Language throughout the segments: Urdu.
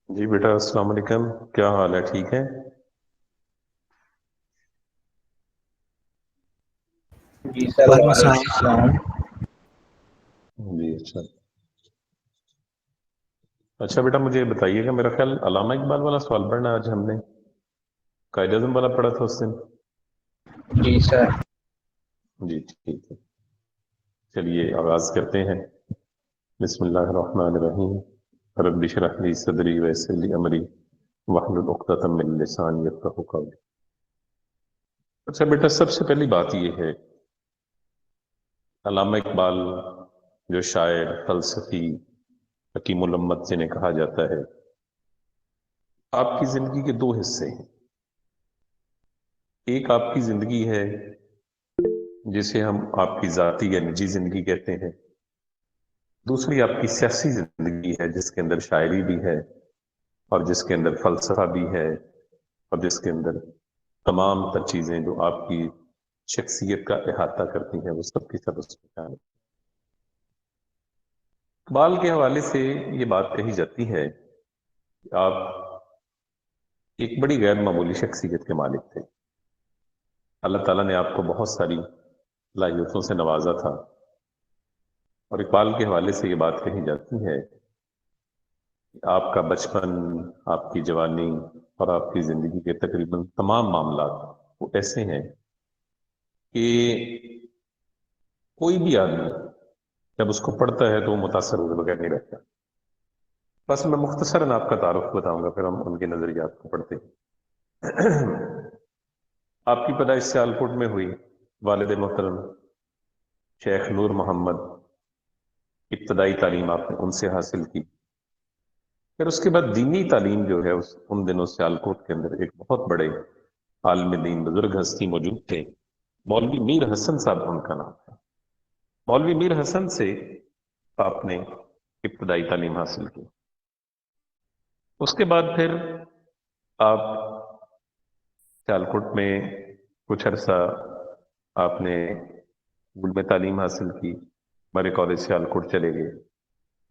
جی بیٹا، السلام علیکم. کیا حال ہے؟ ٹھیک ہے؟ جی سر، وعلیکم وعلیکم السلام. السلام. جی اچھا. اچھا بیٹا، مجھے بتائیے گا، میرا خیال علامہ اقبال والا سوال پڑھنا آج ہم نے قائد اعظم والا پڑھا تھا اس دن. جی سر. جی ٹھیک ہے. چلیے آغاز کرتے ہیں. بسم اللہ الرحمن الرحیم. رب اشرح لی صدری ویسر لی امری واحلل عقدۃ من لسانی یفقہوا قولی. اچھا بیٹا، سب سے پہلی بات یہ ہے، علامہ اقبال جو شاعر، فلسفی، حکیم الامت جنہیں کہا جاتا ہے، آپ کی زندگی کے دو حصے ہیں. ایک آپ کی زندگی ہے جسے ہم آپ کی ذاتی یا نجی زندگی کہتے ہیں. دوسری آپ کی سیاسی زندگی ہے جس کے اندر شاعری بھی ہے اور جس کے اندر فلسفہ بھی ہے اور جس کے اندر تمام تر چیزیں جو آپ کی شخصیت کا احاطہ کرتی ہیں وہ سب کی سب اس میں شامل ہیں. اقبال کے حوالے سے یہ بات کہی جاتی ہے کہ آپ ایک بڑی غیر معمولی شخصیت کے مالک تھے. اللہ تعالیٰ نے آپ کو بہت ساری صلاحیتوں سے نوازا تھا، اور اقبال کے حوالے سے یہ بات کہی جاتی ہے کہ آپ کا بچپن، آپ کی جوانی اور آپ کی زندگی کے تقریباً تمام معاملات وہ ایسے ہیں کہ کوئی بھی آدمی جب اس کو پڑھتا ہے تو وہ متاثر ہوئے بغیر نہیں رہتا. بس میں مختصراً آپ کا تعارف بتاؤں گا، پھر ہم ان کے نظریات کو پڑھتے ہیں. آپ کی پیدائش سیالکوٹ میں ہوئی. والد محترم شیخ نور محمد، ابتدائی تعلیم آپ نے ان سے حاصل کی. پھر اس کے بعد دینی تعلیم جو ہے ان دنوں سیالکوٹ کے اندر ایک بہت بڑے عالم دین بزرگ ہستی موجود تھے، مولوی میر حسن صاحب ان کا نام تھا. مولوی میر حسن سے آپ نے ابتدائی تعلیم حاصل کی. اس کے بعد پھر آپ سیالکوٹ میں کچھ عرصہ آپ نے اسکول میں تعلیم حاصل کی. مرے کالج سیالکوٹ چلے گئے.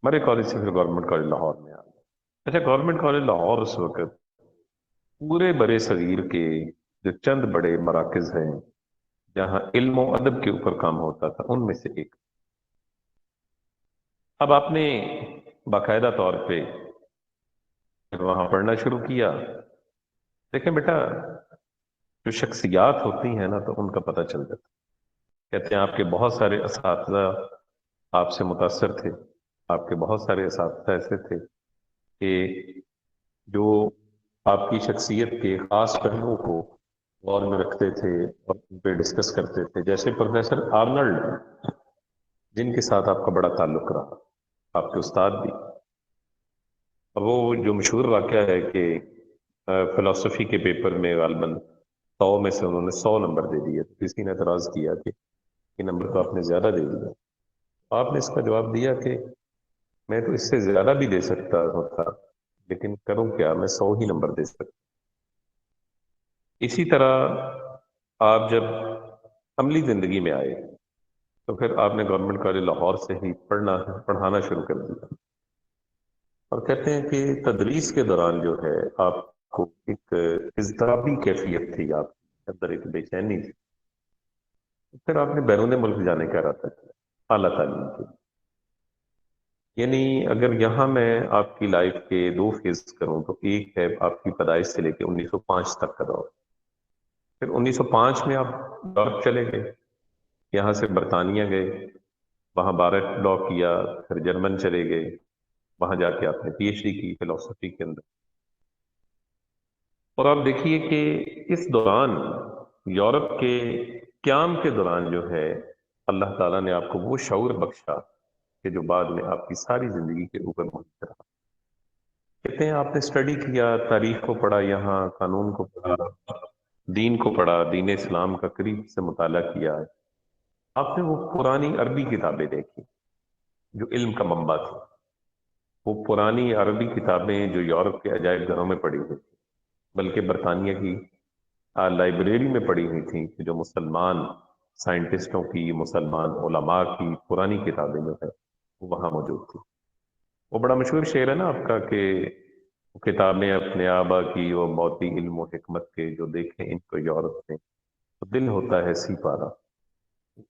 مرے کالج سے پھر گورنمنٹ کالج لاہور میں آ گئے. اچھا، گورنمنٹ کالج لاہور اس وقت پورے برے صغیر کے جو چند بڑے مراکز ہیں جہاں علم و ادب کے اوپر کام ہوتا تھا ان میں سے ایک. اب آپ نے باقاعدہ طور پہ وہاں پڑھنا شروع کیا. دیکھیں بیٹا، جو شخصیات ہوتی ہیں نا تو ان کا پتہ چل جاتا. کہتے ہیں آپ کے بہت سارے اساتذہ آپ سے متاثر تھے. آپ کے بہت سارے اساتذہ ایسے تھے کہ جو آپ کی شخصیت کے خاص پہلوؤں کو غور میں رکھتے تھے اور ان پہ ڈسکس کرتے تھے، جیسے پروفیسر آرنلڈ جن کے ساتھ آپ کا بڑا تعلق رہا، آپ کے استاد بھی. اور وہ جو مشہور واقعہ ہے کہ فلسفی کے پیپر میں غالباً 100 میں سے انہوں نے 100 نمبر دے دیے. تو کسی نے اعتراض کیا کہ یہ نمبر تو آپ نے زیادہ دے دیا. آپ نے اس کا جواب دیا کہ میں تو اس سے زیادہ بھی دے سکتا ہوتا، لیکن کروں کیا، میں 100 ہی نمبر دے سکتا. اسی طرح آپ جب عملی زندگی میں آئے تو پھر آپ نے گورنمنٹ کالج لاہور سے ہی پڑھانا شروع کر دیا. اور کہتے ہیں کہ تدریس کے دوران جو ہے آپ کو ایک اضطرابی کیفیت تھی، آپ کے اندر ایک بے چینی تھی. پھر آپ نے بیرون ملک جانے کا ارادہ کیا اعلیٰ تعلیم کے. یعنی اگر یہاں میں آپ کی لائف کے دو فیز کروں تو ایک ہے آپ کی پیدائش سے لے کے 1905 تک کا دور. پھر 1905 میں آپ یورپ چلے گئے، یہاں سے برطانیہ گئے، وہاں بارہ لا کیا. پھر جرمن چلے گئے، وہاں جا کے آپ نے پی ایچ ڈی کی فلسفی کے اندر. اور آپ دیکھیے کہ اس دوران یورپ کے قیام کے دوران جو ہے اللہ تعالیٰ نے آپ کو وہ شعور بخشا کہ جو بعد میں آپ کی ساری زندگی کے اوپر منحصر رہا. کہتے ہیں آپ نے اسٹڈی کیا، تاریخ کو پڑھا، یہاں قانون کو پڑھا، دین کو پڑھا، دین اسلام کا قریب سے مطالعہ کیا. آپ نے وہ پرانی عربی کتابیں دیکھی جو علم کا منبع تھی. وہ پرانی عربی کتابیں جو یورپ کے عجائب گھروں میں پڑھی ہوئی تھی، بلکہ برطانیہ کی لائبریری میں پڑھی ہوئی تھی، کہ جو مسلمان سائنٹسٹوں کی، مسلمان علماء کی پرانی کتابیں جو ہے وہ وہاں موجود تھی. وہ بڑا مشہور شعر ہے نا آپ کا کہ کتابیں اپنے آبا کی و موتی علم و حکمت کے، جو دیکھیں ان کو یورپ میں تو دل ہوتا ہے سی پارا۔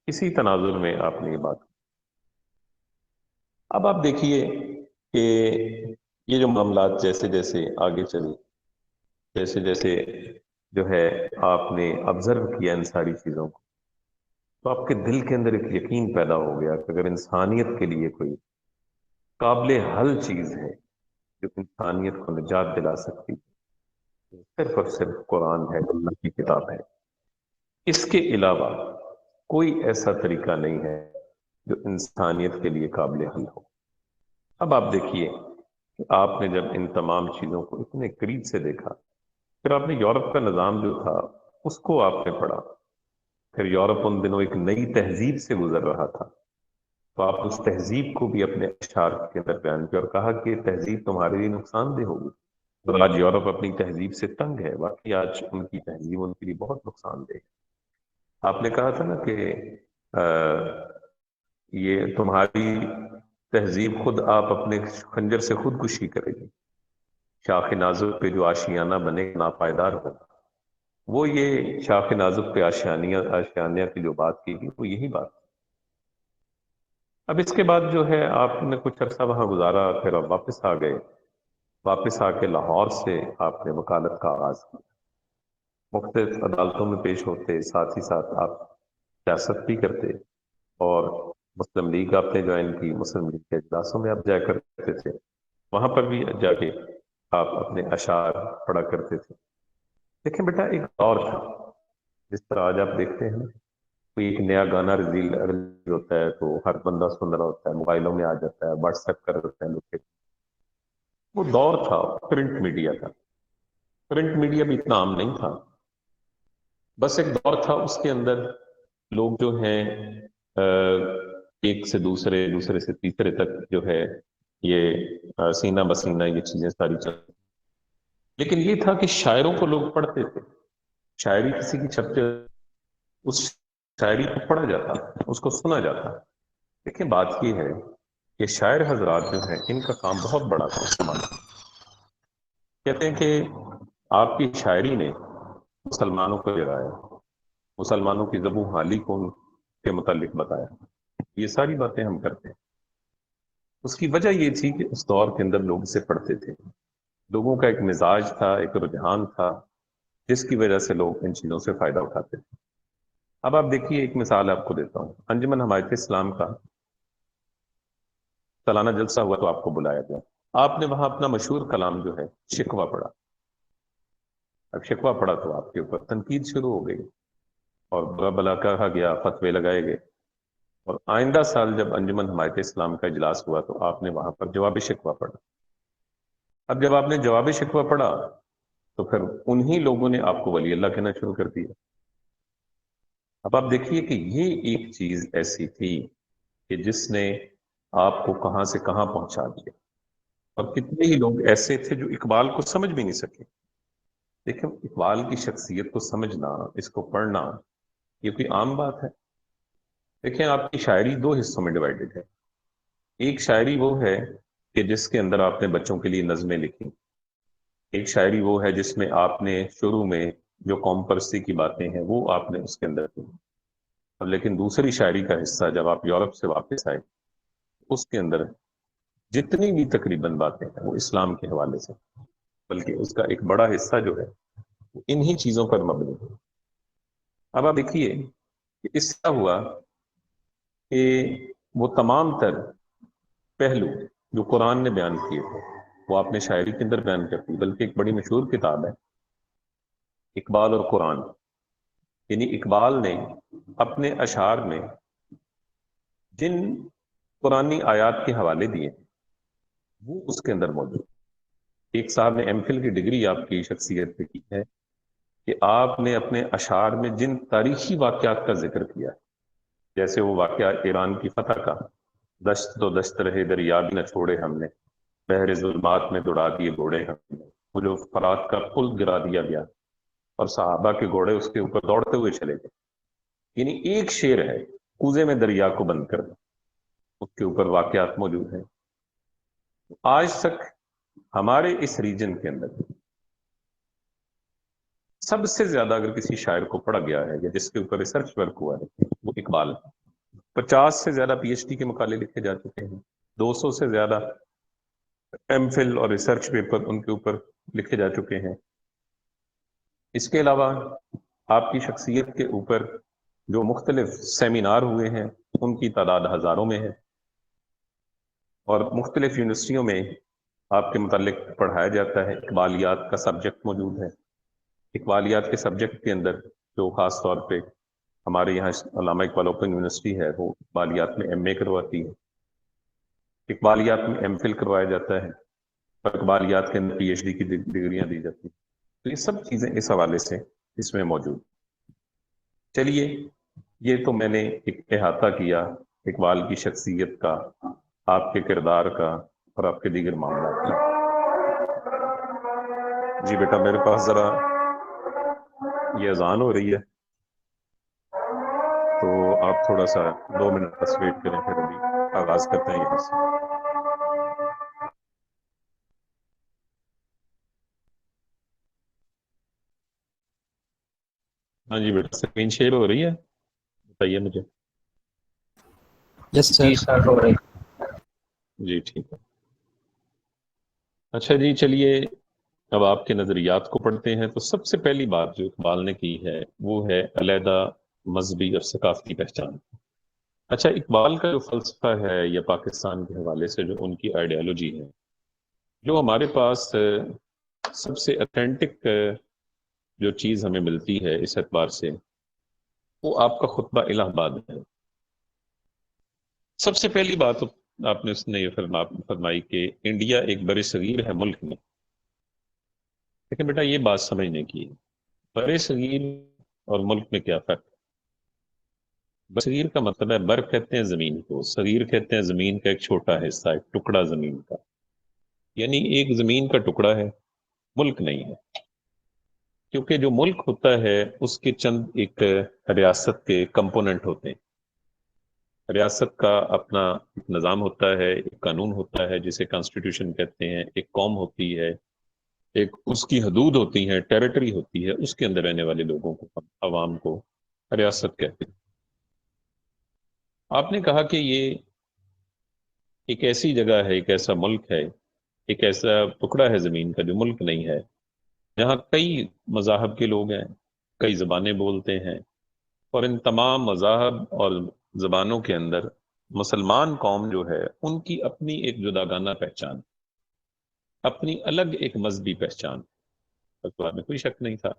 اسی تناظر میں آپ نے یہ بات کی۔ اب آپ دیکھیے کہ یہ جو معاملات جیسے جیسے آگے چلے، جیسے جیسے جو ہے آپ نے آبزرو کیا ان ساری چیزوں کو، تو آپ کے دل کے اندر ایک یقین پیدا ہو گیا کہ اگر انسانیت کے لیے کوئی قابل حل چیز ہے جو انسانیت کو نجات دلا سکتی ہے، صرف اور صرف قرآن ہے، اللہ کی کتاب ہے۔ اس کے علاوہ کوئی ایسا طریقہ نہیں ہے جو انسانیت کے لیے قابل حل ہو۔ اب آپ دیکھیے کہ آپ نے جب ان تمام چیزوں کو اتنے قریب سے دیکھا، پھر آپ نے یورپ کا نظام جو تھا اس کو آپ نے پڑھا، پھر یورپ ان دنوں ایک نئی تہذیب سے گزر رہا تھا، تو آپ اس تہذیب کو بھی اپنے اشعار کے اندر بیان کیا اور کہا کہ تہذیب تمہارے لیے نقصان دہ ہوگی۔ اور آج یورپ اپنی تہذیب سے تنگ ہے، واقعی آج ان کی تہذیب ان کے لیے بہت نقصان دہ ہے۔ آپ نے کہا تھا نا کہ یہ تمہاری تہذیب خود آپ اپنے خنجر سے خودکشی کرے گی، شاخ نازک پہ جو آشیانہ بنے ناپائیدار ہو۔ وہ یہ شاخ نازک پہ آشیانیہ کی جو بات کی گئی وہ یہی بات۔ اب اس کے بعد جو ہے آپ نے کچھ عرصہ وہاں گزارا، پھر آپ واپس آ گئے، واپس آ کے لاہور سے آپ نے وکالت کا آغاز کیا، مختلف عدالتوں میں پیش ہوتے، ساتھ ہی ساتھ آپ سیاست بھی کرتے، اور مسلم لیگ آپ نے جوائن کی، مسلم لیگ کے اجلاسوں میں آپ جایا کرتے تھے، وہاں پر بھی جا کے آپ اپنے اشعار پڑھا کرتے تھے۔ دیکھیں بیٹا، ایک دور تھا جس طرح آج آپ دیکھتے ہیں نا، کوئی ایک نیا گانا ریلیز ہوتا ہے تو ہر بندہ سن رہا ہوتا ہے، موبائلوں میں آ جاتا ہے، واٹس ایپ کر دیتے ہیں لوگ۔ وہ دور تھا پرنٹ میڈیا کا۔ پرنٹ میڈیا بھی اتنا عام نہیں تھا، بس ایک دور تھا، اس کے اندر لوگ جو ہیں ایک سے دوسرے، دوسرے سے تیسرے تک جو ہے یہ سینہ بسینہ یہ چیزیں ساری چل، لیکن یہ تھا کہ شاعروں کو لوگ پڑھتے تھے، شاعری کسی کی چھپتے، اس شاعری کو پڑھا جاتا، اس کو سنا جاتا۔ لیکن بات یہ ہے کہ شاعر حضرات جو ہیں ان کا کام بہت بڑا تھا اس زمانے میں۔ کہتے ہیں کہ آپ کی شاعری نے مسلمانوں کو جگایا، مسلمانوں کی زبوں حالی کو ان کے متعلق بتایا، یہ ساری باتیں ہم کرتے ہیں۔ اس کی وجہ یہ تھی کہ اس دور کے اندر لوگ اسے پڑھتے تھے، لوگوں کا ایک مزاج تھا، ایک رجحان تھا، جس کی وجہ سے لوگ ان چیزوں سے فائدہ اٹھاتے تھے۔ اب آپ دیکھیے، ایک مثال آپ کو دیتا ہوں، انجمن حمایت اسلام کا سالانہ جلسہ ہوا تو آپ کو بلایا گیا، آپ نے وہاں اپنا مشہور کلام جو ہے شکوہ پڑھا۔ اب شکوہ پڑھا تو آپ کے اوپر تنقید شروع ہو گئی، اور برا بلا کہا گیا، فتوے لگائے گئے، اور آئندہ سال جب انجمن حمایت اسلام کا اجلاس ہوا تو آپ نے وہاں پر جواب شکوہ پڑھا۔ اب جب آپ نے جواب شکوہ پڑھا تو پھر انہی لوگوں نے آپ کو ولی اللہ کہنا شروع کر دیا۔ اب آپ دیکھیے کہ یہ ایک چیز ایسی تھی کہ جس نے آپ کو کہاں سے کہاں پہنچا دیا، اور کتنے ہی لوگ ایسے تھے جو اقبال کو سمجھ بھی نہیں سکے۔ دیکھیں، اقبال کی شخصیت کو سمجھنا، اس کو پڑھنا، یہ کوئی عام بات ہے؟ دیکھیں، آپ کی شاعری دو حصوں میں ڈیوائیڈڈ ہے۔ ایک شاعری وہ ہے کہ جس کے اندر آپ نے بچوں کے لیے نظمیں لکھی، ایک شاعری وہ ہے جس میں آپ نے شروع میں جو قوم پرستی کی باتیں ہیں وہ آپ نے اس کے اندر کی، اور لیکن دوسری شاعری کا حصہ جب آپ یورپ سے واپس آئے، اس کے اندر جتنی بھی تقریباً باتیں ہیں وہ اسلام کے حوالے سے، بلکہ اس کا ایک بڑا حصہ جو ہے وہ انہی چیزوں پر مبنی ہے۔ اب آپ دیکھیے کہ اس کا ہوا کہ وہ تمام تر پہلو جو قرآن نے بیان کیے تھے وہ آپ نے شاعری کے اندر بیان کر دی، بلکہ ایک بڑی مشہور کتاب ہے اقبال اور قرآن، یعنی اقبال نے اپنے اشعار میں جن قرآنی آیات کے حوالے دیے وہ اس کے اندر موجود۔ ایک صاحب نے ایم فل کی ڈگری آپ کی شخصیت پہ کی ہے کہ آپ نے اپنے اشعار میں جن تاریخی واقعات کا ذکر کیا ہے، جیسے وہ واقعہ ایران کی فتح کا، دشت تو دشت رہے دریا بھی نہ چھوڑے ہم نے، بحر ظلمات میں دوڑا دیے گھوڑے ہم نے، وہ جو فرات کا پل گرا دیا گیا اور صحابہ کے گھوڑے اس کے اوپر دوڑتے ہوئے چلے گئے، یعنی ایک شعر ہے، کوزے میں دریا کو بند کر دو، اس کے اوپر واقعات موجود ہیں۔ آج تک ہمارے اس ریجن کے اندر سب سے زیادہ اگر کسی شاعر کو پڑھا گیا ہے یا جس کے اوپر ریسرچ ورک ہوا ہے وہ اقبال ہے. 50 سے زیادہ پی ایچ ڈی کے مقالے لکھے جا چکے ہیں. 200 سے زیادہ ایم فل اور ریسرچ پیپر ان کے اوپر لکھے جا چکے ہیں. اس کے علاوہ آپ کی شخصیت کے اوپر جو مختلف سیمینار ہوئے ہیں ان کی تعداد ہزاروں میں ہے، اور مختلف یونیورسٹیوں میں آپ کے متعلق پڑھایا جاتا ہے. اقبالیات کا سبجیکٹ موجود ہے. اقبالیات کے سبجیکٹ کے اندر جو خاص طور پہ ہمارے یہاں علامہ اقبال اوپن یونیورسٹی ہے وہ اقبالیات میں ایم اے کرواتی ہے، اقبالیات میں ایم فل کروایا جاتا ہے، اور اقبالیات کے اندر پی ایچ ڈی کی ڈگریاں دی جاتی ہیں. تو یہ سب چیزیں اس حوالے سے اس میں موجود. چلیے یہ تو میں نے ایک احاطہ کیا اقبال کی شخصیت کا، آپ کے کردار کا اور آپ کے دیگر معاملات کا. جی بیٹا میرے پاس ذرا یہ اذان ہو رہی ہے تو آپ تھوڑا سا 2 منٹ بس ویٹ کریں، پھر ابھی آغاز کرتے ہیں یہاں سے. ہاں جی بیٹا اسکرین شیئر ہو رہی ہے، بتائیے مجھے. یس جی سر. سر ہو رہی. جی ٹھیک ہے. اچھا جی چلیے اب آپ کے نظریات کو پڑھتے ہیں. تو سب سے پہلی بات جو اقبال نے کی ہے وہ ہے علیحدہ مذہبی اور ثقافتی پہچان. اچھا اقبال کا جو فلسفہ ہے یا پاکستان کے حوالے سے جو ان کی آئیڈیالوجی ہے، جو ہمارے پاس سب سے اتھینٹک جو چیز ہمیں ملتی ہے اس اعتبار سے وہ آپ کا خطبہ الہ آباد ہے. سب سے پہلی بات آپ نے اس نے یہ فرمائی کہ انڈیا ایک بر صغیر ہے ملک میں. لیکن بیٹا یہ بات سمجھنے کی ہے بر صغیر اور ملک میں کیا فرق ہے. بر صغیر کا مطلب ہے بر کہتے ہیں زمین کو، صغیر کہتے ہیں زمین کا ایک چھوٹا حصہ، ایک ٹکڑا زمین کا، یعنی ایک زمین کا ٹکڑا ہے، ملک نہیں ہے. کیونکہ جو ملک ہوتا ہے اس کے چند ایک ریاست کے کمپوننٹ ہوتے ہیں. ریاست کا اپنا نظام ہوتا ہے، ایک قانون ہوتا ہے جسے کانسٹیٹیوشن کہتے ہیں، ایک قوم ہوتی ہے، ایک اس کی حدود ہوتی ہیں، ٹیریٹری ہوتی ہے، اس کے اندر رہنے والے لوگوں کو، عوام کو ریاست کہتے ہیں. آپ نے کہا کہ یہ ایک ایسی جگہ ہے، ایک ایسا ملک ہے، ایک ایسا ٹکڑا ہے زمین کا جو ملک نہیں ہے، جہاں کئی مذاہب کے لوگ ہیں، کئی زبانیں بولتے ہیں، اور ان تمام مذاہب اور زبانوں کے اندر مسلمان قوم جو ہے ان کی اپنی ایک جداگانہ پہچان، اپنی الگ ایک مذہبی پہچان. اقبال میں کوئی شک نہیں تھا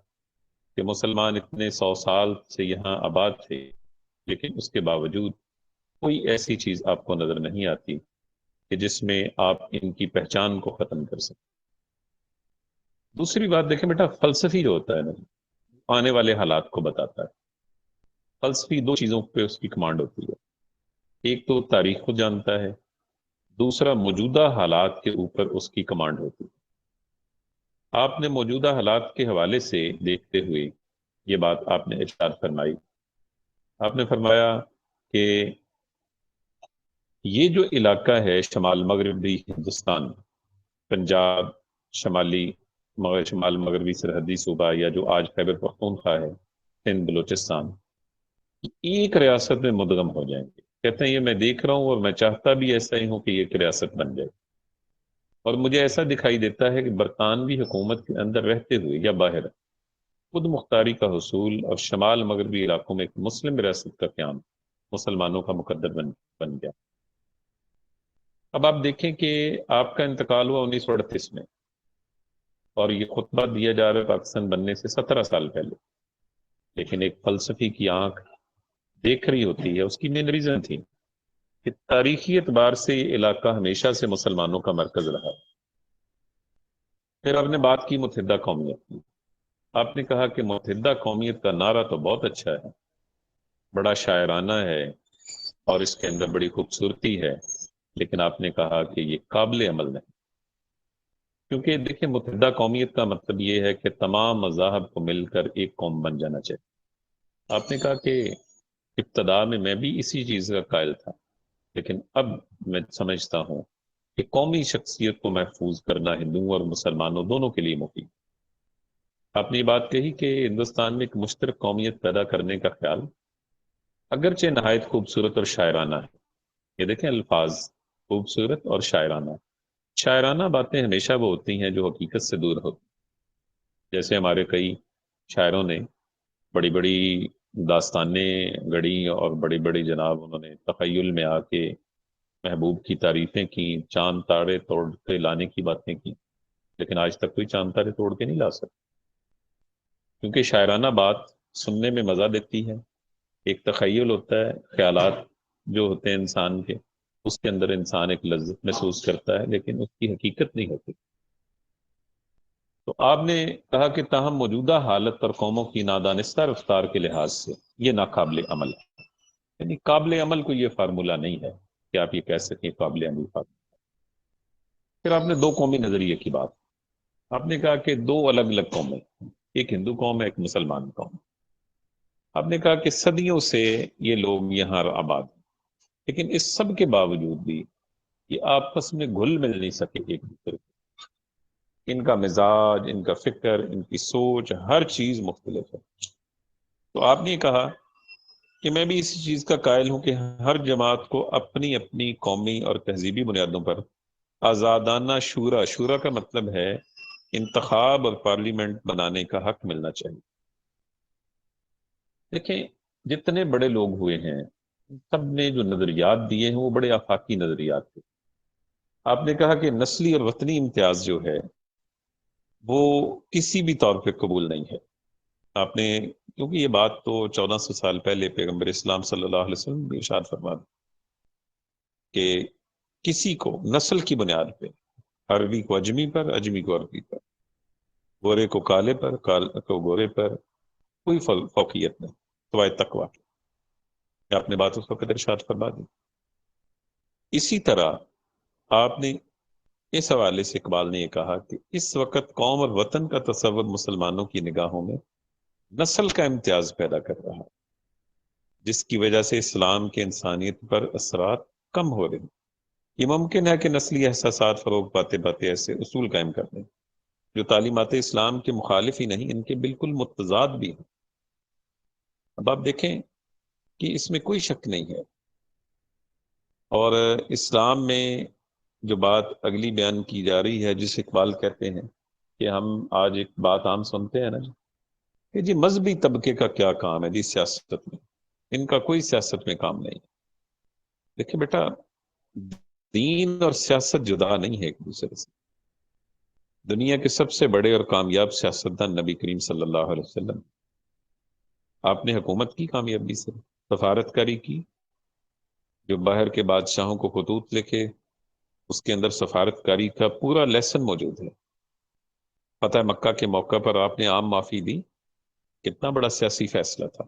کہ مسلمان اتنے 100 سال سے یہاں آباد تھے، لیکن اس کے باوجود کوئی ایسی چیز آپ کو نظر نہیں آتی کہ جس میں آپ ان کی پہچان کو ختم کر سکیں. دوسری بات دیکھیں بیٹا، فلسفی جو ہوتا ہے نا آنے والے حالات کو بتاتا ہے. فلسفی 2 چیزوں پہ اس کی کمانڈ ہوتی ہے، ایک تو تاریخ کو جانتا ہے، دوسرا موجودہ حالات کے اوپر اس کی کمانڈ ہوتی ہے. آپ نے موجودہ حالات کے حوالے سے دیکھتے ہوئے یہ بات آپ نے ارشاد فرمائی. آپ نے فرمایا کہ یہ جو علاقہ ہے شمال مغربی ہندوستان، پنجاب، شمال مغربی سرحدی صوبہ یا جو آج خیبر پختونخوا ہے، سندھ، بلوچستان، ایک ریاست میں مدغم ہو جائیں گے. کہتے ہیں یہ میں دیکھ رہا ہوں اور میں چاہتا بھی ایسا ہی ہوں کہ یہ ایک ریاست بن جائے. اور مجھے ایسا دکھائی دیتا ہے کہ برطانوی حکومت کے اندر رہتے ہوئے یا باہر خود مختاری کا حصول اور شمال مغربی علاقوں میں ایک مسلم ریاست کا قیام مسلمانوں کا مقدر بن گیا. اب آپ دیکھیں کہ آپ کا انتقال ہوا 1938 میں، اور یہ خطبہ دیا جا رہا ہے پاکستان بننے سے 17 سال پہلے. لیکن ایک فلسفی کی آنکھ دیکھ رہی ہوتی ہے، اس کی مین ریزن تھی کہ تاریخی اعتبار سے یہ علاقہ ہمیشہ سے مسلمانوں کا مرکز رہا. پھر آپ نے بات کی متحدہ قومیت کی. آپ نے کہا کہ متحدہ قومیت کا نعرہ تو بہت اچھا ہے، بڑا شاعرانہ ہے اور اس کے اندر بڑی خوبصورتی ہے، لیکن آپ نے کہا کہ یہ قابل عمل نہیں. کیونکہ دیکھیں متحدہ قومیت کا مطلب یہ ہے کہ تمام مذاہب کو مل کر ایک قوم بن جانا چاہیے. آپ نے کہا کہ ابتدا میں بھی اسی چیز کا قائل تھا، لیکن اب میں سمجھتا ہوں کہ قومی شخصیت کو محفوظ کرنا ہندوؤں اور مسلمانوں دونوں کے لیے مفید۔ آپ نے یہ بات کہی کہ ہندوستان میں ایک مشترک قومیت پیدا کرنے کا خیال اگرچہ نہایت خوبصورت اور شاعرانہ ہے۔ یہ دیکھیں الفاظ، خوبصورت اور شاعرانہ۔ شاعرانہ باتیں ہمیشہ وہ ہوتی ہیں جو حقیقت سے دور ہوتی ہیں۔ جیسے ہمارے کئی شاعروں نے بڑی بڑی داستانیں گڑی اور بڑی بڑی جناب انہوں نے تخیل میں آ کے محبوب کی تعریفیں کی، چاند تارے توڑ کے لانے کی باتیں کی، لیکن آج تک کوئی چاند تارے توڑ کے نہیں لا سکتا، کیونکہ شاعرانہ بات سننے میں مزہ دیتی ہے۔ ایک تخیل ہوتا ہے، خیالات جو ہوتے ہیں انسان کے، اس کے اندر انسان ایک لذت محسوس کرتا ہے، لیکن اس کی حقیقت نہیں ہوتی۔ تو آپ نے کہا کہ تاہم موجودہ حالت اور قوموں کی نادانستہ رفتار کے لحاظ سے یہ ناقابل عمل ہے۔ یعنی قابل عمل کو یہ فارمولہ نہیں ہے کہ آپ یہ کہہ سکیں قابل عمل فارمولہ۔ پھر آپ نے دو قومی نظریے کی بات، آپ نے کہا کہ دو الگ الگ قومیں، ایک ہندو قوم ہے ایک مسلمان قوم۔ آپ نے کہا کہ صدیوں سے یہ لوگ یہاں آباد ہیں، لیکن اس سب کے باوجود بھی یہ آپس میں گھل مل نہیں سکے ایک دوسرے کو۔ ان کا مزاج، ان کا فکر، ان کی سوچ، ہر چیز مختلف ہے۔ تو آپ نے کہا کہ میں بھی اسی چیز کا قائل ہوں کہ ہر جماعت کو اپنی اپنی قومی اور تہذیبی بنیادوں پر آزادانہ شورا، شورا کا مطلب ہے انتخاب اور پارلیمنٹ بنانے کا حق ملنا چاہیے۔ دیکھیں جتنے بڑے لوگ ہوئے ہیں سب نے جو نظریات دیے ہیں وہ بڑے آفاقی نظریات تھے۔ آپ نے کہا کہ نسلی اور وطنی امتیاز جو ہے وہ کسی بھی طور پہ قبول نہیں ہے۔ آپ نے، کیونکہ یہ بات تو 1400 سال پہلے پیغمبر اسلام صلی اللہ علیہ وسلم نے ارشاد فرما دی کہ کسی کو نسل کی بنیاد پہ، عربی کو اجمی پر، اجمی کو عربی پر، گورے کو کالے پر، کالے کو گورے پر کوئی فوقیت نہیں، سوائے تقوی کی۔ آپ نے بات اس وقت ارشاد فرما دی۔ اسی طرح آپ نے اس حوالے سے اقبال نے یہ کہا کہ اس وقت قوم اور وطن کا تصور مسلمانوں کی نگاہوں میں نسل کا امتیاز پیدا کر رہا ہے، جس کی وجہ سے اسلام کے انسانیت پر اثرات کم ہو رہے ہیں۔ یہ ممکن ہے کہ نسلی احساسات فروغ پاتے پاتے ایسے اصول قائم کر دیں جو تعلیمات اسلام کے مخالف ہی نہیں، ان کے بالکل متضاد بھی ہیں۔ اب آپ دیکھیں کہ اس میں کوئی شک نہیں ہے، اور اسلام میں جو بات اگلی بیان کی جا رہی ہے جس اقبال کہتے ہیں کہ ہم آج ایک بات عام سنتے ہیں نا جی، کہ جی مذہبی طبقے کا کیا کام ہے جی سیاست میں، ان کا کوئی سیاست میں کام نہیں۔ دیکھیں بیٹا، دین اور سیاست جدا نہیں ہے ایک دوسرے سے۔ دنیا کے سب سے بڑے اور کامیاب سیاستدان نبی کریم صلی اللہ علیہ وسلم، آپ نے حکومت کی کامیابی سے، سفارت کاری کی، جو باہر کے بادشاہوں کو خطوط لکھے اس کے اندر سفارت کاری کا پورا لیسن موجود ہے۔ فتح مکہ کے موقع پر آپ نے عام معافی دی، کتنا بڑا سیاسی فیصلہ تھا۔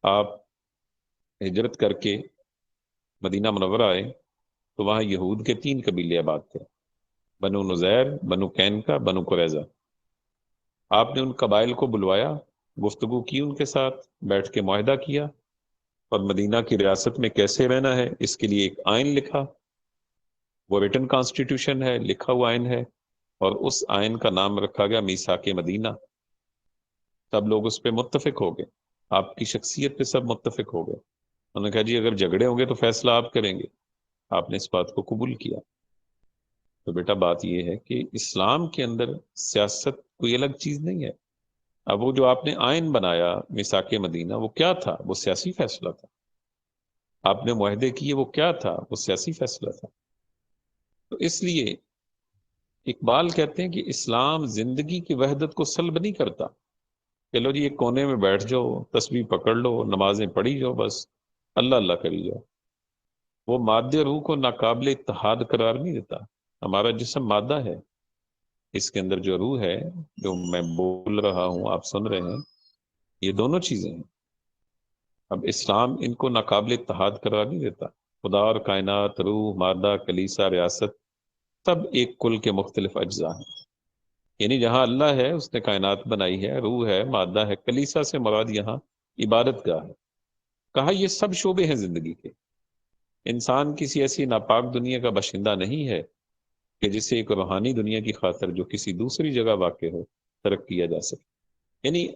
آپ ہجرت کر کے مدینہ منورہ آئے تو وہاں یہود کے 3 قبیلے آباد تھے، بنو نذیر، بنو قینقاع، بنو قریظہ۔ آپ نے ان قبائل کو بلوایا، گفتگو کی ان کے ساتھ، بیٹھ کے معاہدہ کیا، اور مدینہ کی ریاست میں کیسے رہنا ہے اس کے لیے ایک آئین لکھا۔ وہ ریٹن کانسٹیٹیوشن ہے، لکھا ہوا آئین ہے، اور اس آئین کا نام رکھا گیا میثاق مدینہ۔ سب لوگ اس پہ متفق ہو گئے، آپ کی شخصیت پہ سب متفق ہو گئے۔ انہوں نے کہا جی اگر جھگڑے ہوں گے تو فیصلہ آپ کریں گے۔ آپ نے اس بات کو قبول کیا۔ تو بیٹا بات یہ ہے کہ اسلام کے اندر سیاست کوئی الگ چیز نہیں ہے۔ اب وہ جو آپ نے آئین بنایا میثاق مدینہ، وہ کیا تھا؟ وہ سیاسی فیصلہ تھا۔ آپ نے معاہدے کیے، وہ کیا تھا؟ وہ سیاسی فیصلہ تھا۔ تو اس لیے اقبال کہتے ہیں کہ اسلام زندگی کی وحدت کو سلب نہیں کرتا کہ لو جی ایک کونے میں بیٹھ جاؤ، تسبیح پکڑ لو، نمازیں پڑھی جاؤ، بس اللہ اللہ کری جاؤ۔ وہ مادہ روح کو ناقابل اتحاد قرار نہیں دیتا۔ ہمارا جسم مادہ ہے، اس کے اندر جو روح ہے، جو میں بول رہا ہوں آپ سن رہے ہیں، یہ دونوں چیزیں ہیں۔ اب اسلام ان کو ناقابل اتحاد قرار نہیں دیتا۔ خدا اور کائنات، روح، مادہ، کلیسا، ریاست، سب ایک کل کے مختلف اجزاء ہیں۔ یعنی جہاں اللہ ہے اس نے کائنات بنائی ہے، روح ہے، مادہ ہے، کلیسا سے مراد یہاں عبادت گاہ ہے۔ کہا یہ سب شعبے ہیں زندگی کے، انسان کسی ایسی ناپاک دنیا کا باشندہ نہیں ہے کہ جسے ایک روحانی دنیا کی خاطر جو کسی دوسری جگہ واقع ہو ترک کیا جا سکے. یعنی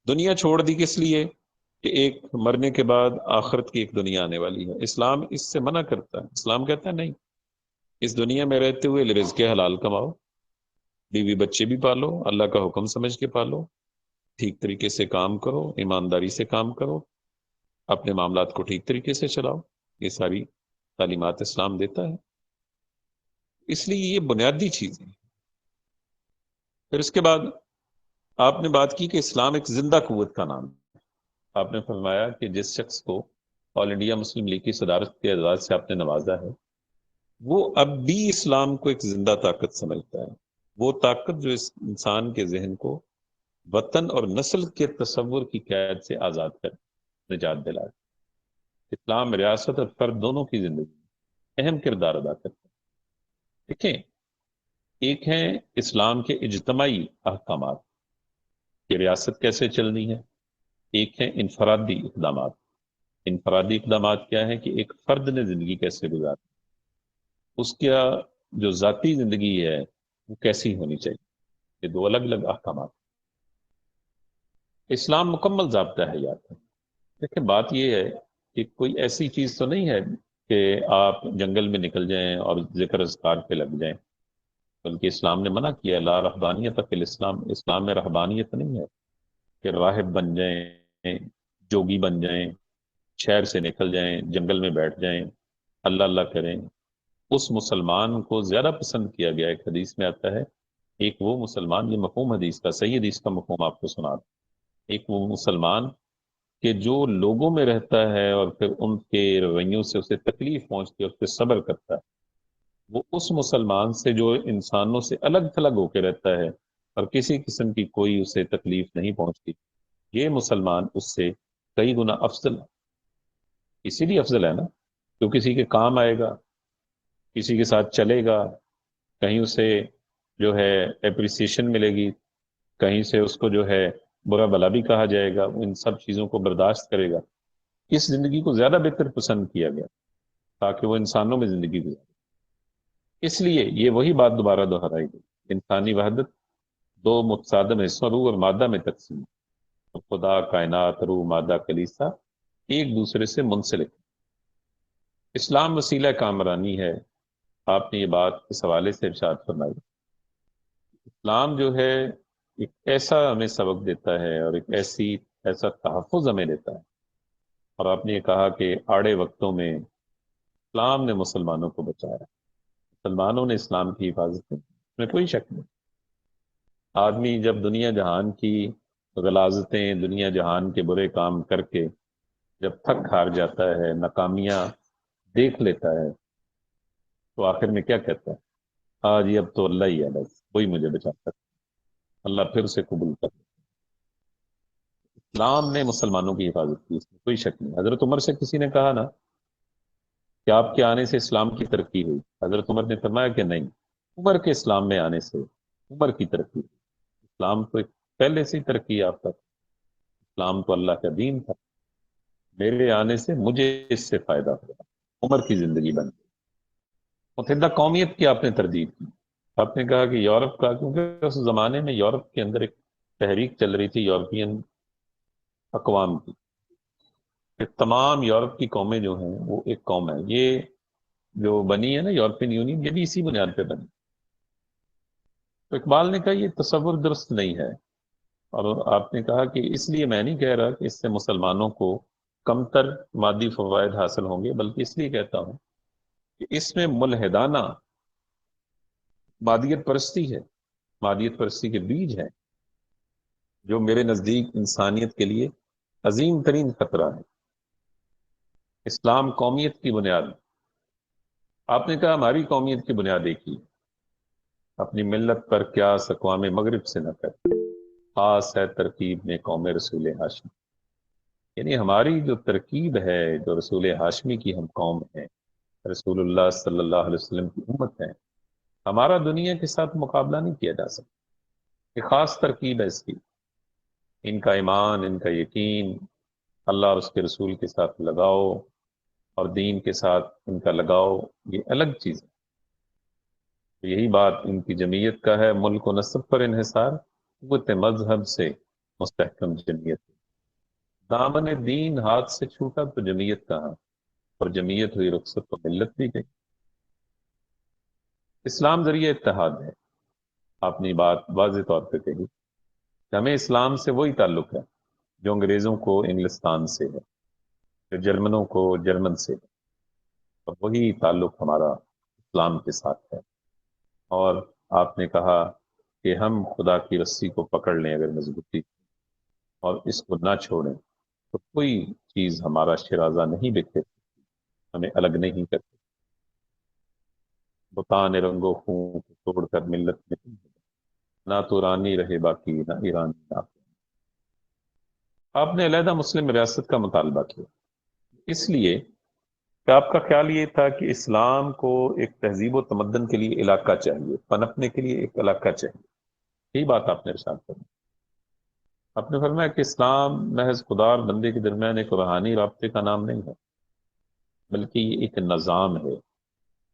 دنیا چھوڑ دی کس لیے؟ کہ ایک مرنے کے بعد آخرت کی ایک دنیا آنے والی ہے. اسلام اس سے منع کرتا ہے. اسلام کہتا ہے نہیں، اس دنیا میں رہتے ہوئے رزق حلال کماؤ، بیوی بچے بھی پالو، اللہ کا حکم سمجھ کے پالو، ٹھیک طریقے سے کام کرو، ایمانداری سے کام کرو، اپنے معاملات کو ٹھیک طریقے سے چلاؤ. یہ ساری تعلیمات اسلام دیتا ہے. اس لیے یہ بنیادی چیزیں. پھر اس کے بعد آپ نے بات کی کہ اسلام ایک زندہ قوت کا نام ہے. آپ نے فرمایا کہ جس شخص کو آل انڈیا مسلم لیگ کی صدارت کے اعزاز سے آپ نے نوازا ہے، وہ اب بھی اسلام کو ایک زندہ طاقت سمجھتا ہے. وہ طاقت جو اس انسان کے ذہن کو وطن اور نسل کے تصور کی قید سے آزاد کر نجات دلائے. اسلام ریاست اور فرد دونوں کی زندگی میں اہم کردار ادا کرتا ہے. دیکھیں، ایک ہیں اسلام کے اجتماعی احکامات کہ ریاست کیسے چلنی ہے، ایک ہیں انفرادی اقدامات. انفرادی اقدامات کیا ہیں؟ کہ ایک فرد نے زندگی کیسے گزارنی، اس کا جو ذاتی زندگی ہے وہ کیسی ہونی چاہیے. یہ دو الگ الگ احکامات. اسلام مکمل ضابطہ ہے یاد ہے. دیکھیں، بات یہ ہے کہ کوئی ایسی چیز تو نہیں ہے کہ آپ جنگل میں نکل جائیں اور ذکر اذکار پہ لگ جائیں، بلکہ اسلام نے منع کیا لا رہبانیت فی الاسلام. اسلام میں رہبانیت نہیں ہے کہ راہب بن جائیں، جوگی بن جائیں، شہر سے نکل جائیں، جنگل میں بیٹھ جائیں، اللہ اللہ کریں. اس مسلمان کو زیادہ پسند کیا گیا. ایک حدیث میں آتا ہے، ایک وہ مسلمان، یہ مفہوم حدیث کا، صحیح حدیث کا مفہوم آپ کو سنا دوں. ایک وہ مسلمان کہ جو لوگوں میں رہتا ہے اور پھر ان کے رویوں سے اسے تکلیف پہنچتی ہے، اس پہ صبر کرتا ہے، وہ اس مسلمان سے جو انسانوں سے الگ تھلگ ہو کے رہتا ہے اور کسی قسم کی کوئی اسے تکلیف نہیں پہنچتی، یہ مسلمان اس سے کئی گنا افضل ہے. اسی لیے افضل ہے نا، تو کسی کے کام آئے گا، کسی کے ساتھ چلے گا، کہیں اسے جو ہے اپریسیشن ملے گی، کہیں سے اس کو جو ہے برا بلا بھی کہا جائے گا، وہ ان سب چیزوں کو برداشت کرے گا. اس زندگی کو زیادہ بہتر پسند کیا گیا تاکہ وہ انسانوں میں زندگی گزارے. اس لیے یہ وہی بات دوبارہ دہرائی گئی، انسانی وحدت دو متصادم حصوں روح اور مادہ میں تقسیم. خدا، کائنات، روح، مادہ، کلیسا ایک دوسرے سے منسلک. اسلام وسیلہ کامرانی ہے. آپ نے یہ بات اس حوالے سے ارشاد فرمائی. اسلام جو ہے ایک ایسا ہمیں سبق دیتا ہے اور ایک ایسا تحفظ ہمیں دیتا ہے. اور آپ نے یہ کہا کہ آڑے وقتوں میں اسلام نے مسلمانوں کو بچایا، مسلمانوں نے اسلام کی حفاظت کی، اس میں کوئی شک نہیں. آدمی جب دنیا جہان کی غلاظتیں، دنیا جہان کے برے کام کر کے جب تھک ہار جاتا ہے، ناکامیاں دیکھ لیتا ہے، تو آخر میں کیا کہتا ہے؟ آج یہ اب تو اللہ ہی ہے، بس وہی مجھے بچا سکتا ہے. اللہ پھر سے قبول کر. اسلام نے مسلمانوں کی حفاظت کی، اس میں کوئی شک نہیں. حضرت عمر سے کسی نے کہا نا کہ آپ کے آنے سے اسلام کی ترقی ہوئی، حضرت عمر نے فرمایا کہ نہیں، عمر کے اسلام میں آنے سے عمر کی ترقی ہوئی. اسلام تو ایک پہلے سے ہی ترقی یافتہ تھا. اسلام تو اللہ کا دین تھا. میرے آنے سے مجھے اس سے فائدہ ہوا، عمر کی زندگی بن گئی. متحدہ قومیت کی آپ نے تردید کی. آپ نے کہا کہ یورپ کا، کیونکہ اس زمانے میں یورپ کے اندر ایک تحریک چل رہی تھی یورپین اقوام کی، کہ تمام یورپ کی قومیں جو ہیں وہ ایک قوم ہے. یہ جو بنی ہے نا یورپین یونین، یہ بھی اسی بنیاد پہ بنی. تو اقبال نے کہا یہ تصور درست نہیں ہے. اور آپ نے کہا کہ اس لیے میں نہیں کہہ رہا کہ اس سے مسلمانوں کو کمتر مادی فوائد حاصل ہوں گے، بلکہ اس لیے کہتا ہوں کہ اس میں ملحدانہ مادیت پرستی ہے، مادیت پرستی کے بیج ہے، جو میرے نزدیک انسانیت کے لیے عظیم ترین خطرہ ہے. اسلام قومیت کی بنیاد. آپ نے کہا ہماری قومیت کی بنیاد ایک ہی ہے، اپنی ملت پر قیاس اقوام مغرب سے نہ کر، خاص ہے ترکیب میں قوم رسول ہاشمی. یعنی ہماری جو ترکیب ہے، جو رسول ہاشمی کی ہم قوم ہیں، رسول اللہ صلی اللہ علیہ وسلم کی امت ہے، ہمارا دنیا کے ساتھ مقابلہ نہیں کیا جا سکتا. یہ خاص ترکیب ہے اس کی. ان کا ایمان، ان کا یقین، اللہ اور اس کے رسول کے ساتھ لگاؤ، اور دین کے ساتھ ان کا لگاؤ یہ الگ چیز ہے۔ یہی بات ان کی جمعیت کا ہے، ملک و نسب پر انحصار، قوت مذہب سے مستحکم جمعیت۔ دامن دین ہاتھ سے چھوٹا تو جمعیت کہاں، اور جمعیت ہوئی رخصت تو ملت بھی گئی۔ اسلام ذریعہ اتحاد ہے۔ آپ نے یہ بات واضح طور پہ کہی کہ ہمیں اسلام سے وہی تعلق ہے جو انگریزوں کو انگلستان سے ہے، جو جرمنوں کو جرمن سے ہے، اور وہی تعلق ہمارا اسلام کے ساتھ ہے۔ اور آپ نے کہا کہ ہم خدا کی رسی کو پکڑ لیں اگر مضبوطی، اور اس کو نہ چھوڑیں تو کوئی چیز ہمارا شرازہ نہیں بکھیر سکتی، ہمیں الگ نہیں کرتی۔ بتان رنگو خون کو توڑ کر ملت میں نہیں ہوگا، نہ تو رانی رہے باقی نہ ایرانی نہ۔ آپ نے علیحدہ مسلم ریاست کا مطالبہ کیا، اس لیے کہ آپ کا خیال یہ تھا کہ اسلام کو ایک تہذیب و تمدن کے لیے علاقہ چاہیے، پنپنے کے لیے ایک علاقہ چاہیے۔ یہی بات آپ نے ارشاد فرمائی۔ آپ نے فرمایا کہ اسلام محض خدا اور بندے کے درمیان ایک روحانی رابطے کا نام نہیں ہے، بلکہ یہ ایک نظام ہے،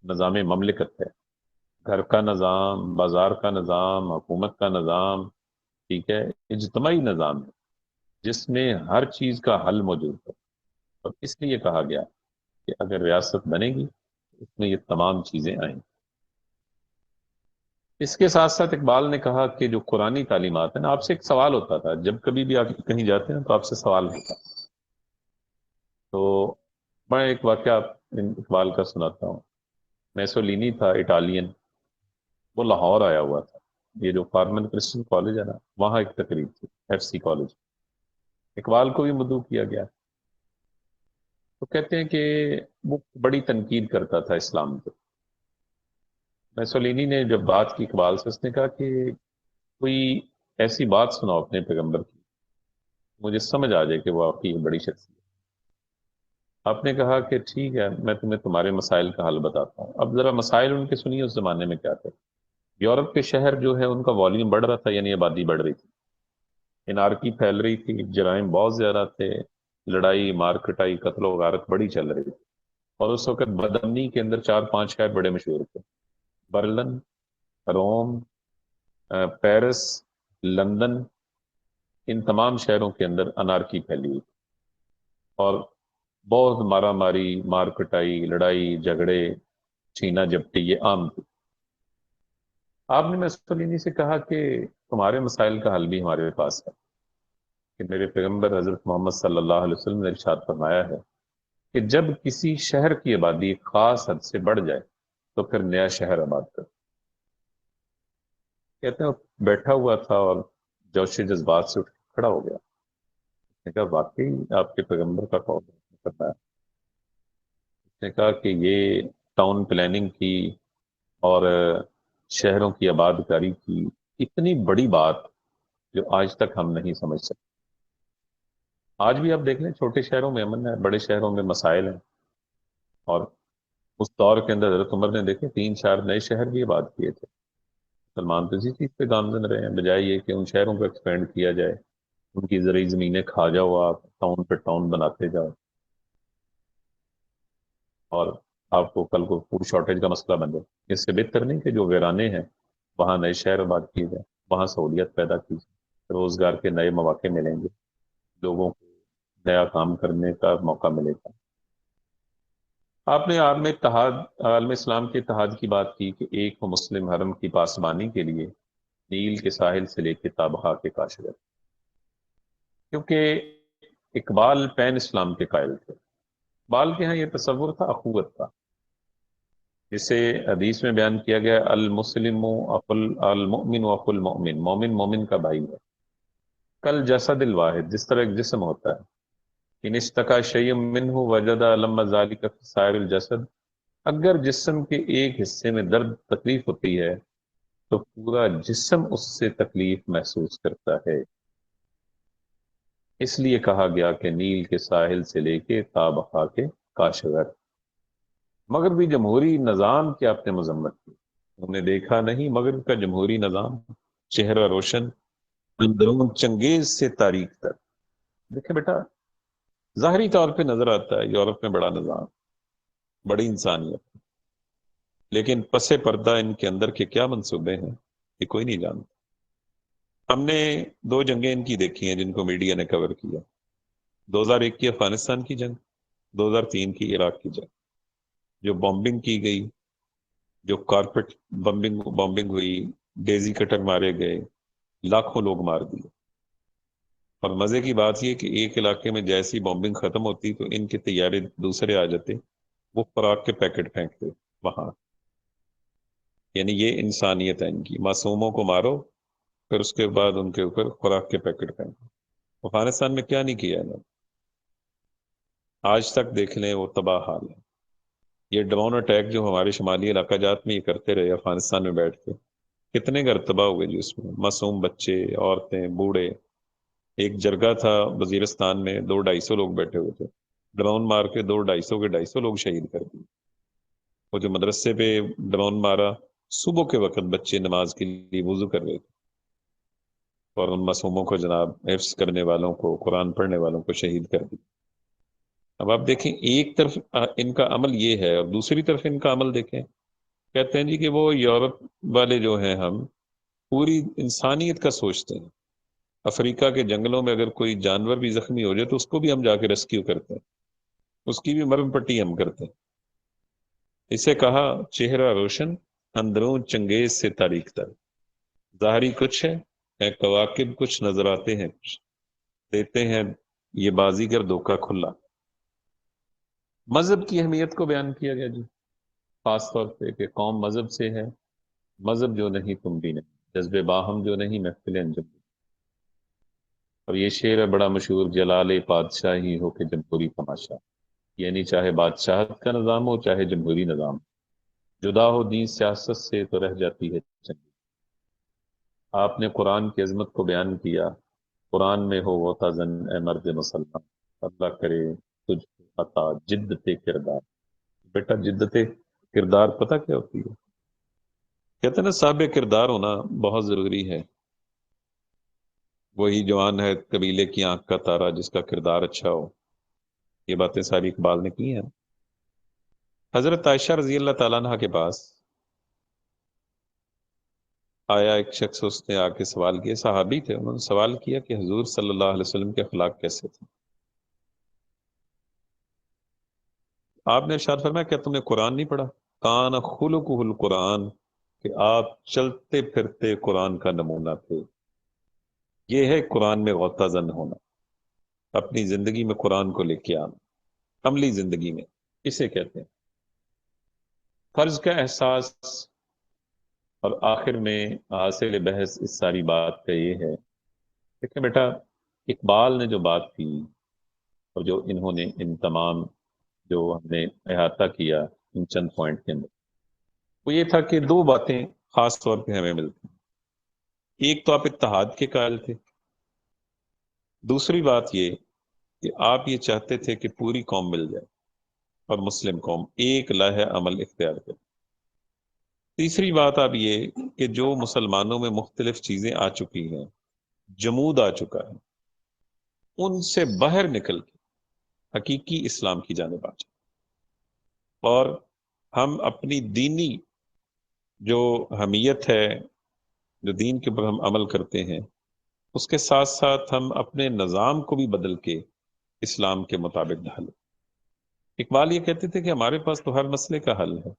نظام مملکت ہے، گھر کا نظام، بازار کا نظام، حکومت کا نظام، ٹھیک ہے، اجتماعی نظام ہے جس میں ہر چیز کا حل موجود ہے۔ اور اس لیے کہا گیا کہ اگر ریاست بنے گی تو اس میں یہ تمام چیزیں آئیں۔ اس کے ساتھ ساتھ اقبال نے کہا کہ جو قرآنی تعلیمات ہیں نا، آپ سے ایک سوال ہوتا تھا جب کبھی بھی آپ کہیں جاتے ہیں تو آپ سے سوال ہوتا، تو میں ایک واقعہ اقبال کا سناتا ہوں۔ میسولینی تھا اٹالین، وہ لاہور آیا ہوا تھا، یہ جو کارمل کرسچن کالج ہے نا وہاں ایک تقریب تھی، ایف سی کالج، اقبال کو بھی مدعو کیا گیا۔ تو کہتے ہیں کہ وہ بڑی تنقید کرتا تھا اسلام پہ۔ میسولینی نے جب بات کی اقبال سے، اس نے کہا کہ کوئی ایسی بات سناؤ اپنے پیغمبر کی مجھے سمجھ آ جائے کہ وہ آپ کی بڑی شخصیت۔ آپ نے کہا کہ ٹھیک ہے، میں تمہیں تمہارے مسائل کا حل بتاتا ہوں۔ اب ذرا مسائل ان کے سنیے اس زمانے میں کیا تھے۔ یورپ کے شہر جو ہے ان کا والیوم بڑھ رہا تھا، یعنی آبادی بڑھ رہی تھی، انارکی پھیل رہی تھی، جرائم بہت زیادہ تھے، لڑائی مار کٹائی قتل و غارت بڑی چل رہی تھی۔ اور اس وقت بدامنی کے اندر چار پانچ شہر بڑے مشہور تھے، برلن، روم، پیرس، لندن، ان تمام شہروں کے اندر انارکی پھیلی ہوئی تھی، اور بہت مارا ماری، مار کٹائی، لڑائی جھگڑے، چھینا جپٹی یہ عام تھی۔ آپ نے مسولینی سے کہا کہ تمہارے مسائل کا حل بھی ہمارے پاس ہے، کہ میرے پیغمبر حضرت محمد صلی اللہ علیہ وسلم نے ارشاد فرمایا ہے کہ جب کسی شہر کی آبادی ایک خاص حد سے بڑھ جائے تو پھر نیا شہر آباد کرو۔ کہتے ہیں وہ بیٹھا ہوا تھا اور جوش جذبات سے اٹھ کے کھڑا ہو گیا۔ اس نے کہا واقعی آپ کے پیغمبر کا قول کرنا ہے۔ اس نے کہا کہ یہ ٹاؤن پلاننگ کی اور شہروں کی آباد کاری کی اتنی بڑی بات جو آج تک ہم نہیں سمجھ سکتے۔ آج بھی آپ دیکھ لیں چھوٹے شہروں میں امن ہے، بڑے شہروں میں مسائل ہیں، اور اس دور کے اندر حضرت عمر نے دیکھے 3 4 نئے شہر بھی آباد کیے تھے۔ سلمان تو اسی چیز پہ گامزن رہے ہیں، بجائے یہ کہ ان شہروں کو ایکسپینڈ کیا جائے، ان کی زرعی زمینیں کھا جاؤ، آپ ٹاؤن پہ ٹاؤن بناتے جاؤ، اور آپ کو کل کو فوڈ شارٹیج کا مسئلہ بن جائے۔ اس سے بہتر نہیں کہ جو ویرانے ہیں وہاں نئے شہر آباد کیے جائیں، وہاں سہولیت پیدا کی جائے، روزگار کے نئے مواقع ملیں گے، لوگوں کو نیا کام کرنے کا موقع ملے گا۔ آپ نے عالم اسلام کے اتحاد کی بات کی کہ ایک مسلم حرم کی پاسبانی کے لیے نیل کے ساحل سے لے کے تابخا کے کاشغر، کیونکہ اقبال پین اسلام کے قائل تھے۔ اقبال کے ہاں یہ تصور تھا اخوت کا، جسے حدیث میں بیان کیا گیا المسلم المؤمن اخو المؤمن، مومن مومن کا بھائی ہے، کل جسد الواحد، جس طرح ایک جسم ہوتا ہے، ان اشتکا شیء منہ وجد لم ذلك في سائر الجسد، اگر جسم کے ایک حصے میں درد تکلیف ہوتی ہے تو پورا جسم اس سے تکلیف محسوس کرتا ہے۔ اس لیے کہا گیا کہ نیل کے ساحل سے لے کے تابخا کے کاشغر۔ مگر بھی جمہوری نظام کی آپ نے مذمت کی، ہم نے دیکھا نہیں مگر کا جمہوری نظام، چہرہ روشن اندرون چنگیز سے تاریخ تک۔ دیکھیں بیٹا، ظاہری طور پہ نظر آتا ہے یورپ میں بڑا نظام، بڑی انسانیت، لیکن پس پردہ ان کے اندر کے کیا منصوبے ہیں یہ کوئی نہیں جانتا۔ ہم نے 2 جنگیں ان کی دیکھی ہیں جن کو میڈیا نے کور کیا، 2001 کی افغانستان کی جنگ، 2003 کی عراق کی جنگ، جو بامبنگ کی گئی، جو کارپٹ بامبنگ ہوئی، ڈیزی کٹر مارے گئے، لاکھوں لوگ مار دیے۔ اور مزے کی بات یہ کہ ایک علاقے میں جیسی بامبنگ ختم ہوتی تو ان کے طیارے دوسرے آ جاتے، وہ خوراک کے پیکٹ پھینکتے وہاں۔ یعنی یہ انسانیت ہے ان کی، معصوموں کو مارو پھر اس کے بعد ان کے اوپر خوراک کے پیکٹ پھینکو۔ افغانستان میں کیا نہیں کیا انہوں نے، آج تک دیکھ لیں وہ تباہ حال ہے۔ یہ ڈرون اٹیک جو ہمارے شمالی علاقہ جات میں یہ کرتے رہے افغانستان میں بیٹھ کے، کتنے گھر تباہ ہوئے جی اس میں، معصوم بچے، عورتیں، بوڑھے۔ ایک جرگہ تھا وزیرستان میں، 200-250 لوگ بیٹھے ہوئے تھے، ڈرون مار کے 200-250 لوگ شہید کر دیے۔ وہ جو مدرسے پہ ڈرون مارا، صبح کے وقت بچے نماز کے لیے وضو کر رہے تھے، اور ان معصوموں کو جناب حفظ کرنے والوں کو، قرآن پڑھنے والوں کو شہید کر دیا۔ اب آپ دیکھیں ایک طرف ان کا عمل یہ ہے، اور دوسری طرف ان کا عمل دیکھیں، کہتے ہیں جی کہ وہ یورپ والے جو ہیں، ہم پوری انسانیت کا سوچتے ہیں۔ افریقہ کے جنگلوں میں اگر کوئی جانور بھی زخمی ہو جائے تو اس کو بھی ہم جا کے ریسکیو کرتے ہیں، اس کی بھی مرہم پٹی ہم کرتے ہیں۔ اسے کہا چہرہ روشن اندروں چنگیز سے تاریک تر، ظاہری کچھ ہے کواکب کچھ نظر آتے ہیں کچھ، دیتے ہیں یہ بازیگر دھوکہ کھلا۔ مذہب کی اہمیت کو بیان کیا گیا جی، خاص طور پہ کہ قوم مذہب سے ہے، مذہب جو نہیں تم بھی نہیں، جذب باہم جو نہیں محفل انجم۔ اور یہ شعر ہے بڑا مشہور، جلال پادشاہی ہو کہ جمہوری تماشا، یعنی چاہے بادشاہت کا نظام ہو چاہے جمہوری نظام، جدا ہو دین سیاست سے تو رہ جاتی ہے چنگی۔ آپ نے قرآن کی عظمت کو بیان کیا، قرآن میں ہو غوطہ اے مرد مسلمان، اللہ کرے تجھ کو عطا جدت کردار۔ بیٹا جدت کردار پتہ کیا ہوتی ہے؟ کہتے ہیں نا صاحب کردار ہونا بہت ضروری ہے۔ وہی جوان ہے قبیلے کی آنکھ کا تارا جس کا کردار اچھا ہو، یہ باتیں ساری اقبال نے کی ہیں۔ حضرت عائشہ رضی اللہ تعالیٰ عنہ کے پاس آیا ایک شخص، اس نے آ کے سوال کیا، صحابی تھے، انہوں نے سوال کیا کہ حضور صلی اللہ علیہ وسلم کے اخلاق کیسے تھے؟ آپ نے ارشاد فرمایا کیا تم نے قرآن نہیں پڑھا؟ کان خلقہ القرآن، کہ آپ چلتے پھرتے قرآن کا نمونہ تھے۔ یہ ہے قرآن میں غوطہ زن ہونا، اپنی زندگی میں قرآن کو لے کے آنا، عملی زندگی میں، اسے کہتے ہیں فرض کا احساس۔ اور آخر میں حاصل بحث اس ساری بات کا یہ ہے، دیکھیں بیٹا، اقبال نے جو بات کی اور جو انہوں نے ان تمام جو ہم نے احاطہ کیا ان چند پوائنٹ کے اندر، وہ یہ تھا کہ 2 باتیں خاص طور پہ ہمیں ملتی ہیں۔ ایک تو آپ اتحاد کے قائل تھے، دوسری بات یہ کہ آپ یہ چاہتے تھے کہ پوری قوم مل جائے اور مسلم قوم ایک لاہ عمل اختیار کرے۔ تیسری بات آپ یہ کہ جو مسلمانوں میں مختلف چیزیں آ چکی ہیں، جمود آ چکا ہے، ان سے باہر نکل کے حقیقی اسلام کی جانب آ جائے، اور ہم اپنی دینی جو حمیت ہے، جو دین کے اوپر ہم عمل کرتے ہیں، اس کے ساتھ ساتھ ہم اپنے نظام کو بھی بدل کے اسلام کے مطابق ڈھالیں۔ اقبال یہ کہتے تھے کہ ہمارے پاس تو ہر مسئلے کا حل ہے،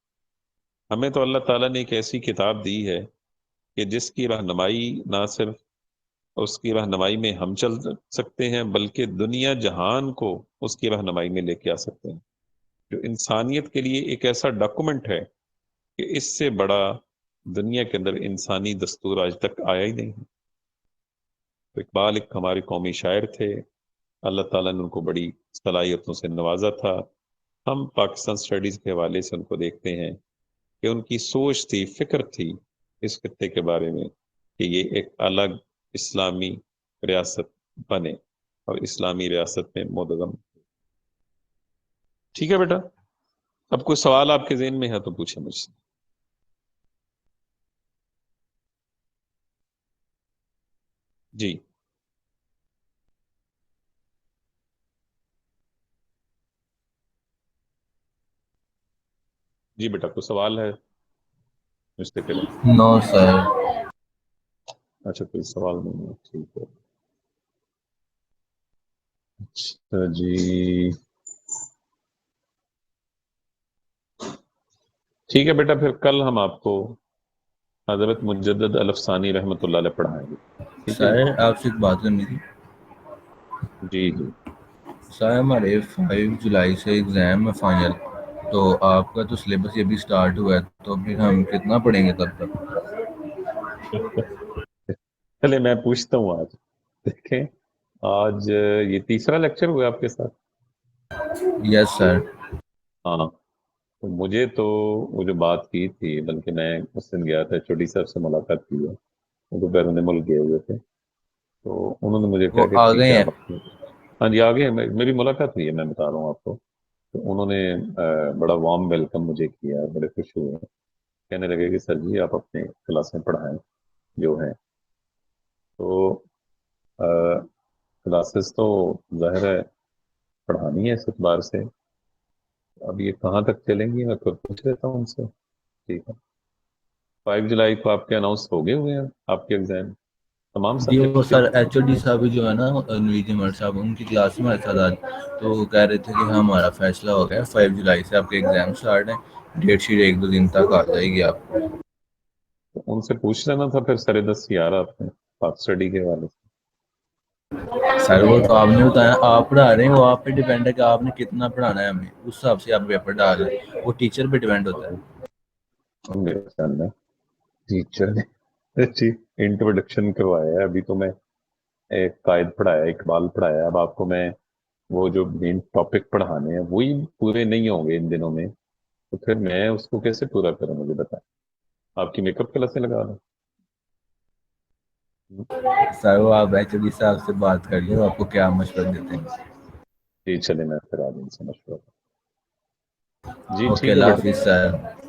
ہمیں تو اللہ تعالیٰ نے ایک ایسی کتاب دی ہے کہ جس کی رہنمائی نہ صرف اس کی رہنمائی میں ہم چل سکتے ہیں بلکہ دنیا جہان کو اس کی رہنمائی میں لے کے آ سکتے ہیں، جو انسانیت کے لیے ایک ایسا ڈاکومنٹ ہے کہ اس سے بڑا دنیا کے اندر انسانی دستور آج تک آیا ہی نہیں ہے۔ تو اقبال ایک ہمارے قومی شاعر تھے، اللہ تعالیٰ نے ان کو بڑی صلاحیتوں سے نوازا تھا۔ ہم پاکستان سٹڈیز کے حوالے سے ان کو دیکھتے ہیں کہ ان کی سوچ تھی، فکر تھی اس خطے کے بارے میں کہ یہ ایک الگ اسلامی ریاست بنے اور اسلامی ریاست میں مدغم۔ ٹھیک ہے بیٹا، اب کوئی سوال آپ کے ذہن میں ہے تو پوچھیں مجھ سے۔ جی جی بیٹا کوئی سوال ہے مسٹر کریم؟ نو سر. اچھا کوئی سوال نہیں ہے، ٹھیک ہے. اچھا جی ٹھیک ہے بیٹا، پھر کل ہم آپ کو حضرت مجدد الف ثانی رحمۃ اللہ علیہ پڑھائیں گے. ٹھیک ہے سر آپ سے ایک بات کرنی تھی. جی جی. سر ہمارے 5 جولائی سے ایگزام ہے فائنل، تو آپ کا تو سلیبس یہ بھی سٹارٹ ہوا ہے، تو پھر ہم کتنا پڑھیں گے تب تک؟ چلے میں پوچھتا ہوں آج. دیکھیں آج یہ تیسرا لیکچر ہوا آپ کے ساتھ. یس سر. ہاں تو مجھے تو وہ جو بات کی تھی، بلکہ میں اس دن گیا تھا چوٹی صاحب سے ملاقات کی ہے، وہ تو بیرون ملک گئے ہوئے تھے، تو انہوں نے مجھے وہ کہا کہ آ ٹھیک گئے ہے ہیں؟ آپ اپنے. ہاں جی آگے میری ملاقات ہوئی ہے، میں بتا رہا ہوں آپ کو. تو انہوں نے بڑا وارم ویلکم مجھے کیا، بڑے خوش ہوئے. کہنے لگے کہ سر جی آپ اپنے کلاسیں پڑھائیں جو ہیں. تو کلاسز تو ظاہر ہے پڑھانی ہے اس اعتبار سے. اب یہ کہاں تک چلیں گی میں خود پوچھ لیتا ہوں ان سے. ٹھیک ہے 5 جولائی کو آپ کے اناؤنس ہو گئے ہوئے ہیں آپ کے ایگزام تمام جی وہ سبجیکٹس کے؟ سر ایچ او ڈی صاحب جو ہے نا انویز عمر صاحب، ان کی کلاس میں ایسا تھا، تو وہ کہہ رہے تھے کہ ہمارا فیصلہ ہو گیا، 5 جولائی سے آپ کے ایگزام سٹارٹ ہیں، ڈیٹ شیٹ 1-2 دن تک آ جائے گی آپ کو. تو ان سے پوچھ لینا تھا پھر سر دست یار آپ نے پاک اسٹڈی کے حوالے سے. سر وہ تو آپ نے بتایا، آپ پڑھا رہے ہیں، وہ آپ پہ ڈیپینڈ ہے کہ آپ نے کتنا پڑھانا ہے ہمیں، اس حساب سے آپ پیپر ڈال رہے ہیں، وہ ٹیچر پہ ڈیپینڈ ہوتا ہے. میرے خیال میں ٹیچر نے جی انٹروڈکشن کروایا ہے، ابھی تو میں ایک قائد پڑھایا، اقبال پڑھایا. اب آپ کو میں وہ جو مین ٹاپک پڑھانے ہیں وہی پورے نہیں ہوں گے ان دنوں میں، تو پھر میں اس کو کیسے پورا کروں؟ مجھے بتائیں. آپ کی میک اپ کلاسیں لگا دوں؟ سر وہ آپ ایچ او ڈی صاحب سے بات کر لیں، وہ آپ کو کیا مشورہ دیتے ہیں. جی چلے میں پھر آج ان سے مشورہ. جی اوکے ٹھیک ہے اللہ بیٹا. حافظ سر.